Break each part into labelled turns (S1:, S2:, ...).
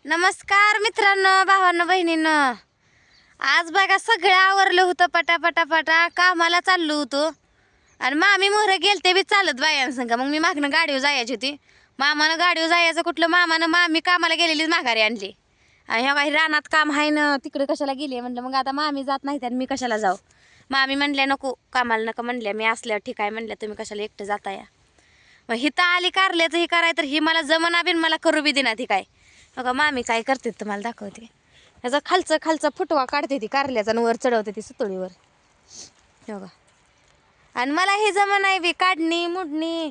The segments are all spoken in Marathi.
S1: नमस्कार मित्रांनो, भावांनो, बहिणींनो. आज बघा सगळं आवरलं होतं, पटा कामाला चाललो होतो आणि मामी मोहरे गेलते बी चालत बायांसंग. मग मी मागणं गाडीवर जायची होती. मामानं गाडीवर जायचं कुठलं, मामानं मामी कामाला गेलेलीच माघारी आणली. आणि ह्या काही रानात काम आहे ना, तिकडे कशाला गेली म्हणलं. मग आता मामी जात नाही आणि मी कशाला जाऊ. मामी म्हणल्या नको कामाला नका म्हणल्या, मी असल्यावर ठीक आहे म्हणल्या, तुम्ही कशाला एकटं जाता या. मग हिथं आली कारल्याचं ही कराय तर ही मला जमना बिन मला करू बी देणार ती काय. बघा मामी काय करते तुम्हाला दाखवते. ह्याचा खालचा फुटवा काढते ती कारल्याचा आणि वर चढवते ती सुतळीवर. बघा आणि मला हे जमन नाही बी काढणी मुडणी,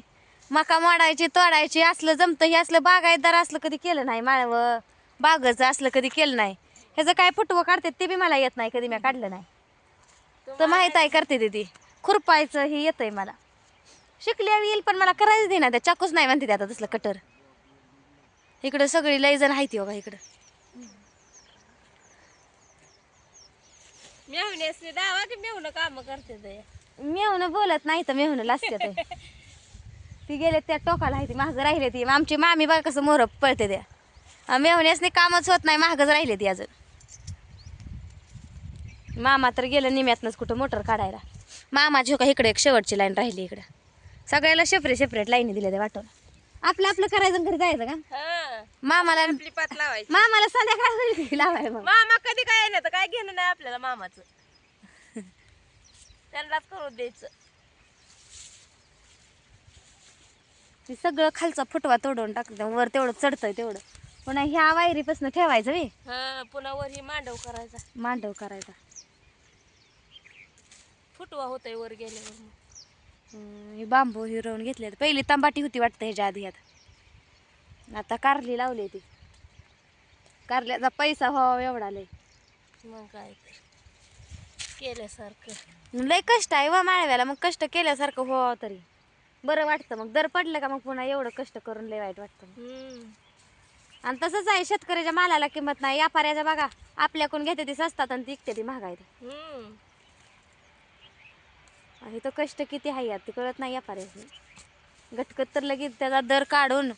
S1: मका मोडायची तोडायची असलं जमतं. हे असलं बागायतदार असलं कधी केलं नाही, माळवं बागचं असलं कधी केलं नाही. ह्याचं काय फुटवं काढते ते बी मला येत नाही, कधी मी काढलं नाही. तर माहीत आहे करते ती खुरपायचं हे येतंय मला. शिकल्या येईल पण मला करायचं दे ना, त्या चाकूच नाही म्हणते आता तसलं कटर. इकडं सगळी लय जण आहे ती बघा इकडं.
S2: मेहुण्यासनी दावा की मेहुणं काम करते ते.
S1: मेहून बोलत नाही तर मेहून लाजते ते. ती गेले त्या टोकाला आहे ती मागं राहिले ती. आमची मामी बघा कसं मोर पळते त्या. मेहुण्यासनी कामच होत नाही, मागच राहिले ती अजून. मामा तर गेलं निम्यातनंच कुठं मोटर काढायला. मामाची का इकडे एक शेवटची लाईन राहिली इकडं. सगळ्याला सेपरेट लाईनी दिल्या त्या वाटून. आपलं आपलं करायचं घरी जायचं का. मामाला
S2: आपली पात लावायची.
S1: मामाला संध्याकाळ लावाय मग.
S2: मामा कधी काय नाही तर काय घेणं नाही आपल्याला मामाचं. त्यांनाच करून द्यायचं.
S1: ते सगळं खालचा फुटवा तोडून टाकतं, वर तेवढं चढतंय तेवढं. पुन्हा ह्या वायरीपासून ठेवायचं बी.
S2: पुन्हा वर ही मांडव करायचा,
S1: मांडव करायचा.
S2: फुटवा होतय वर गेल्यावर.
S1: हे बांबू हिरवून घेतले. पहिली तंबाटी होती वाटतं ह्याच्या आधी. आता कारली लावली ती. कारल्याचा पैसा व्हावा एवढा लय.
S2: मग काय केल्यासारखं
S1: लय कष्ट आहे वा माळव्याला. मग कष्ट केल्यासारखं व्हावं तरी बरं वाटतं. मग दर पडलं का मग पुन्हा एवढं कष्ट करून लय वाईट वाटतं. आणि तसंच आहे, शेतकऱ्याच्या मालाला किंमत नाही. व्यापाऱ्याच्या बघा आपल्याकडून घेते ती स्वस्तात आणि ती विकते ती महागाई. आणि तो कष्ट किती आहे यात ते कळत नाही व्यापाऱ्याचं. गटकत तर लगेच त्याचा दर काढून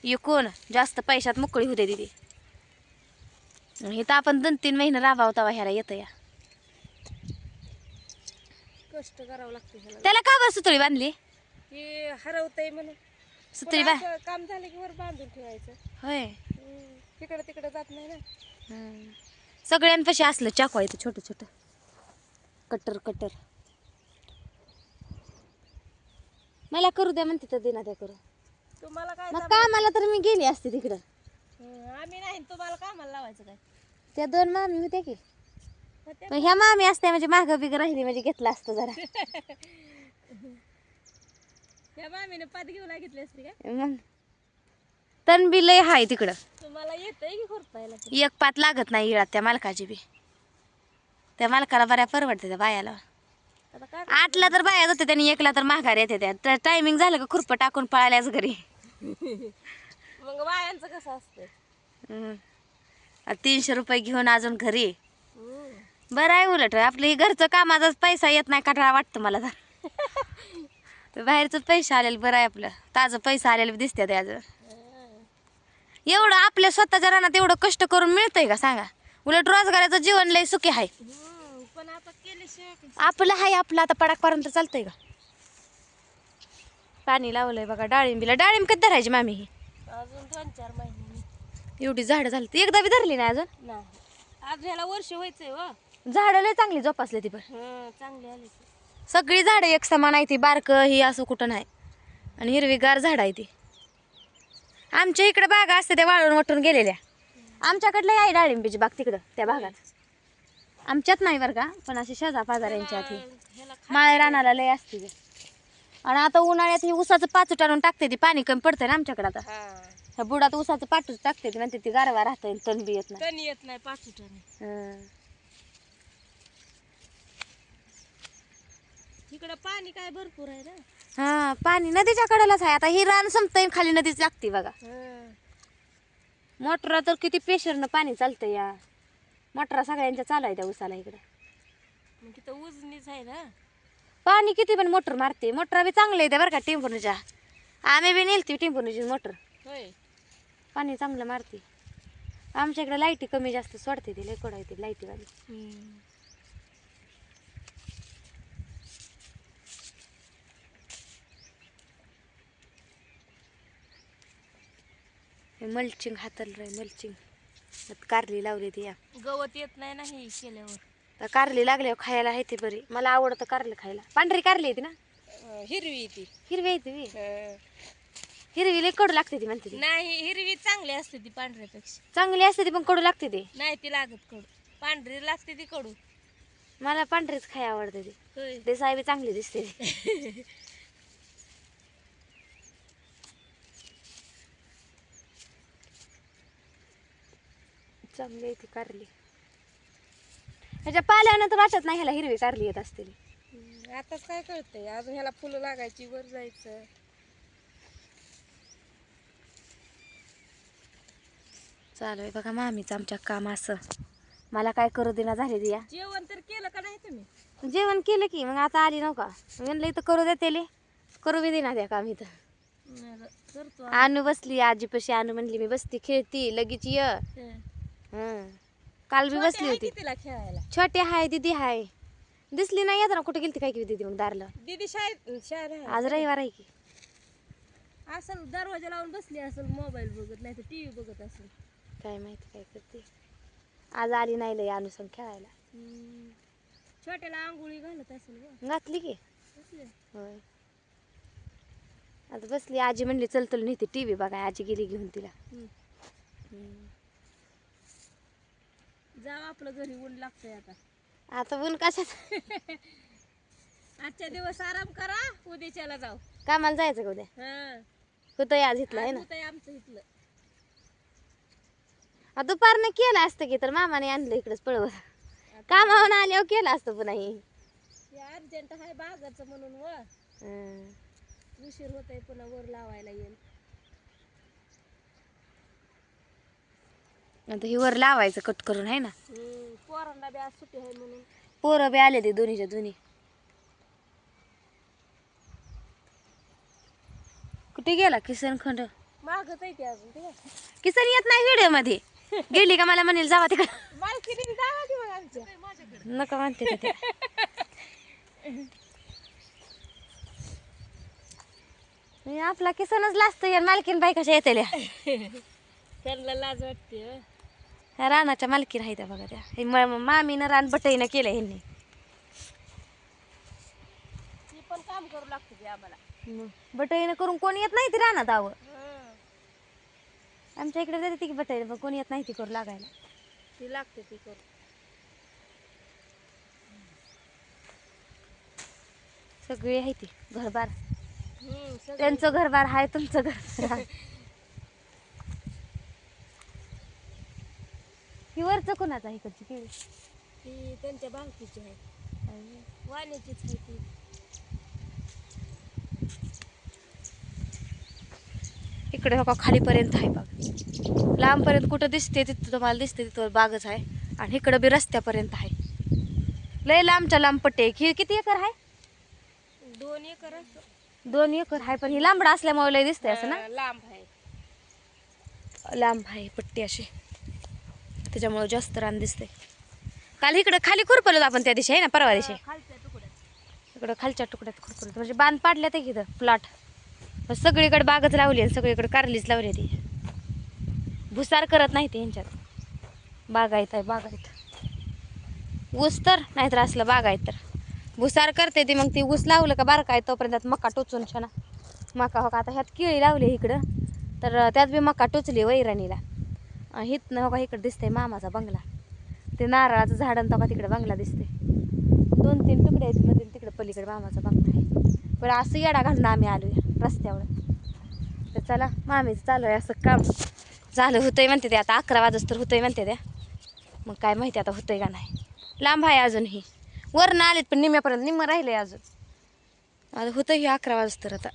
S1: विकून जास्त पैशात मोकळी होते तिथे. हे तर आपण 2-3 महिने राबावता ह्याला येतं या.
S2: कष्ट करावं लागतं.
S1: त्याला का बरं सुतळी बांधली.
S2: की हरवतय म्हणून
S1: सुतळी
S2: काम झालं की वर बांधून ठेवायचं.
S1: होय.
S2: तिकडे तिकडे जात नाही ना.
S1: सगळ्यांपाशी असलं चाकू आहे छोटं छोटं कटर. मला करू द्या म्हणते तर देना त्या करू.
S2: तुम्हाला काय
S1: मग कामाला तर मी गेली असते तिकडं.
S2: आम्ही नाही, तुम्हाला कामाला लावायचं काय.
S1: त्या 2 मामी होत्या की. पण ह्या मामी असते म्हणजे मागं बिग राहिली म्हणजे घेतलं असतं जरा.
S2: या मामीने पात घेऊन घेतली असते काय.
S1: मग तण बी लय हाय तिकडं.
S2: तुम्हाला येतंय की खुरपायला.
S1: एक पात लागत नाही इळात त्या मालकाची बी. त्या मालकाला बऱ्या परवडते त्या बायाला. 8ला तर बाया जाते त्यांनी, 1ला तर माघार येते त्या. टायमिंग झालं का खुरपं टाकून पळाल्याच घरी.
S2: मग बायांचं कसं असतं.
S1: 300 रुपये घेऊन अजून घरी. बरं आहे उलट. आपलं हे घरचं कामाचाच पैसा येत नाही, कटाळा वाटतं मला तर. बाहेरच पैसे आलेलं बरं आहे आपलं. ताजं पैसा आलेलं दिसते त्याचं. एवढं आपल्या स्वतःच्या रानात एवढं कष्ट करून मिळतंय का सांगा. उलट रोजगाराचं जीवन लय सुखी आहे.
S2: पण आता केल्याशिवाय
S1: आपलं आहे, आपलं आता पडाकपर्यंत चालतंय का. पाणी लावलंय बघा डाळिंबीला. डाळिंब कधी धरायची मामी ही.
S2: अजून 2-4 महिने.
S1: एवढी झाडं झाली ती एकदा बी धरली नाही अजून.
S2: नाही, आज ह्याला वर्ष व्हायचंय व.
S1: झाडं लय चांगली जोपासली ती पण.
S2: चांगली आली.
S1: सगळी झाडं एक समान आहे ती. बारकं ही असं कुठं नाही. आणि हिरवीगार झाड आहे ती. आमच्या इकडं बागा असते त्या वाळून वाटून गेलेल्या. आमच्याकडलं आहे डाळिंबीची बाग तिकडं त्या भागात. आमच्यात नाही बरं का, पण अशी शेजा पाजाऱ्यांच्या आधी माळे रानाला लय असते ती. आणि आता उन्हाळ्यात ही ऊसाचं पाचूट आणून टाकते ती. पाणी कमी पडतंय ना आमच्याकडे आता. ह्या बुडात ऊसाचं पाचूट टाकते ती, म्हणते ती गारवा राहतंय तण बी येत नाही.
S2: तण येत नाही पाचुटाने. इकडं पाणी काय भरपूर आहे ना.
S1: पाणी नदीच्या कडेलाच आहे. आता ही रान संपतंय खाली नदीच लागते बघा. मोटरा तर किती प्रेशरनं पाणी चालतंय या. मोटरा सगळ्यांच्या चालू आहे त्या ऊसाला इकडं.
S2: मग तिथं उजनीच आहे ना.
S1: पाणी किती पण मोटर मारते. मोटरा बी चांगले येते बरं का टेम्पोनच्या. आम्ही बी नेलती टेम्पोनची मोटर.
S2: होय.
S1: पाणी चांगलं मारते. आमच्या इकडे लाईटी कमी जास्त सोडते ती लय कडा येते लाईटीवाली. मल्चिंग हाताल रे मल्चिंग. कारली लावली ती या.
S2: गवत येत नाही ना हे केल्यावर.
S1: तर कारली लागल्यावर खायला आहे ती बरी. मला आवडतं कारली खायला. पांढरी कारली येते ना.
S2: हिरवी ती.
S1: हिरवी येते ती. हिरवी लय कडू लागते ती म्हणते ती.
S2: नाही हिरवी चांगली असते ती पांढऱ्यापेक्षा.
S1: चांगली असते ती पण कडू लागते ती.
S2: नाही ती लागत कडू. पांढरी लागते ती कडू.
S1: मला पांढरीच खाय आवडते ती.
S2: होय.
S1: दिसाय बी चांगली दिसते ती. चांगली आहे ती कारली. ह्याच्या पाल्यानं तर वाटत नाही ह्याला हिरवी कारली येत असतील.
S2: आताच काय कळतंय अजून ह्याला फुलं लागायची वर जायचं.
S1: चालू आहे बघा मामीचं आमच्या काम असं. मला काय करू देना झाले दिया.
S2: जेवण तर केलं का नाही तुम्ही?
S1: जेवण केलं की मग आता आली नव्हता. म्हणलं इथं करू देते करू बी देना द्या काम इथं.
S2: करतो.
S1: आणू बसली आजीपाशी. आणू म्हणली मी बसती खेळती लगेच ये. काल बी बसली होती.
S2: तिला खेळायला
S1: छोटी हाय दीदी हाय. दिसली नाही येत ना कुठे गेली काय की दीदी मग दारला.
S2: दीदी शाळेत
S1: आज रविवार आहे की.
S2: असल दरवाजा लावून बसली असेल मोबाईल बघत नाही तर टीव्ही बघत असेल.
S1: काय माहिती काय करते. आज आली नाही लय आणू संग खेळायला.
S2: छोट्याला आंघोळी घालत असेल.
S1: घातली की. होय. आता बसली. आजी म्हणली चल तुला नेते टीव्ही बघाय. आजी गेली घेऊन तिला.
S2: जाव आपलं घरी ऊन लागतंय आता.
S1: आता ऊन कशात.
S2: आजच्या दिवस आराम करा उद्याच्याला जाऊ.
S1: कामाला जायचं का उद्या. होतं आज इथलं आहे ना.
S2: आमचं इथलं
S1: दुपारनं केलं असतं की तर मामाने आणलं इकडेच पळवत. कामावून आल्यावर केलं असतं पुन्हा ही.
S2: अर्जंट आहे बागाचं म्हणून उशीर होतय पुन्हा वर लावायला येईल.
S1: आता ही वर लावायचं कट करून आहे ना.
S2: पोरांना बी आज सुट्टी आहे म्हणून.
S1: पोरं बी आले ते दोन्हीच्या दोन्ही. कुठे गेला किसन खंड.
S2: मागत आहे ते अजून ते.
S1: किसन येत नाही व्हिडिओ मध्ये. गेली का मला म्हणेल जावा तिकडे.
S2: मालकीने जावा की मग आमच्या.
S1: नका म्हणते ते. आपला किसनच लाजतो या मालकीन बाई कशा येतेल्या.
S2: त्यांना लाज वाटते.
S1: ह्या रानाच्या मालकीन आहे त्या बघा त्या. हे मामीनं रान बटईनं केलं ह्यांनी.
S2: ती पण काम करू लागते की आम्हाला.
S1: बटईनं करून कोणी येत नाही ती रानात आव. आमच्या इकडे जाते की बटईनं पण कोणी येत नाही ती करू लागायला.
S2: ती लागते ती करू.
S1: सगळी आहे ती घरबार. त्यांचं घरबार आहे तुमचं घर. ही वरच कोणाचं आहे इकडची केळी.
S2: ती त्यांच्या भावकीची आहे. वाण्याचीच आहे ती.
S1: इकडे बघा खालीपर्यंत आहे बाग. लांबपर्यंत कुठं दिसते तिथं तुम्हाला दिसते तिथं बागच आहे. आणि इकडं बी रस्त्यापर्यंत आहे. लय लांबच्या लांब पट्टे आहे. किती एकर आहे.
S2: 2 एकर असं.
S1: 2 एकर आहे पण ही लांबडा असल्यामुळे लय दिसते असं ना.
S2: लांब आहे.
S1: लांब आहे पट्टी अशी त्याच्यामुळे जास्त रान दिसते. काल इकडं खाली खुरपलं आपण त्या दिवशी आहे ना परवा दिवशी.
S2: खालच्या तुकड्यात.
S1: इकडं खालच्या तुकड्यात खुरपलं म्हणजे बांध पाडल्या ते इथं प्लॉट. सगळीकडे बागच लावली आणि सगळीकडे कारलीच लावली ती. भुसार करत नाही ते ह्यांच्यात. बागायत आहे बागायत. ऊस तर नाहीतर असलं बागायत तर भुसार करते ती. मग ती ऊस लावलं का बारका आहे तोपर्यंत मका टोचून छान मका हो का. आता ह्यात केळी लावली इकडं तर त्यात बी मका टोचली वैरणीला. हितनं हो का इकडं दिसतंय मामाचा बंगला. ते नारळाचं झाड तो का तिकडे बंगला दिसते. 2-3 तुकडे आहेत मध्ये. तिकडे पलीकडे मामाचा बंगला आहे. पण असं येडा घालून आम्ही आलोय रस्त्यावर. तर चला मामीच चालू आहे असं काम. झालं होतंय म्हणते ते आता 11 वाजता तर होतंय म्हणते त्या. मग काय माहिती आता होतंय का नाही. लांब आहे अजूनही. वरनं आलेत पण निम्म्यापर्यंत निम्मं राहिलंय अजून. आता होतं ही 11 वाजता तर आता.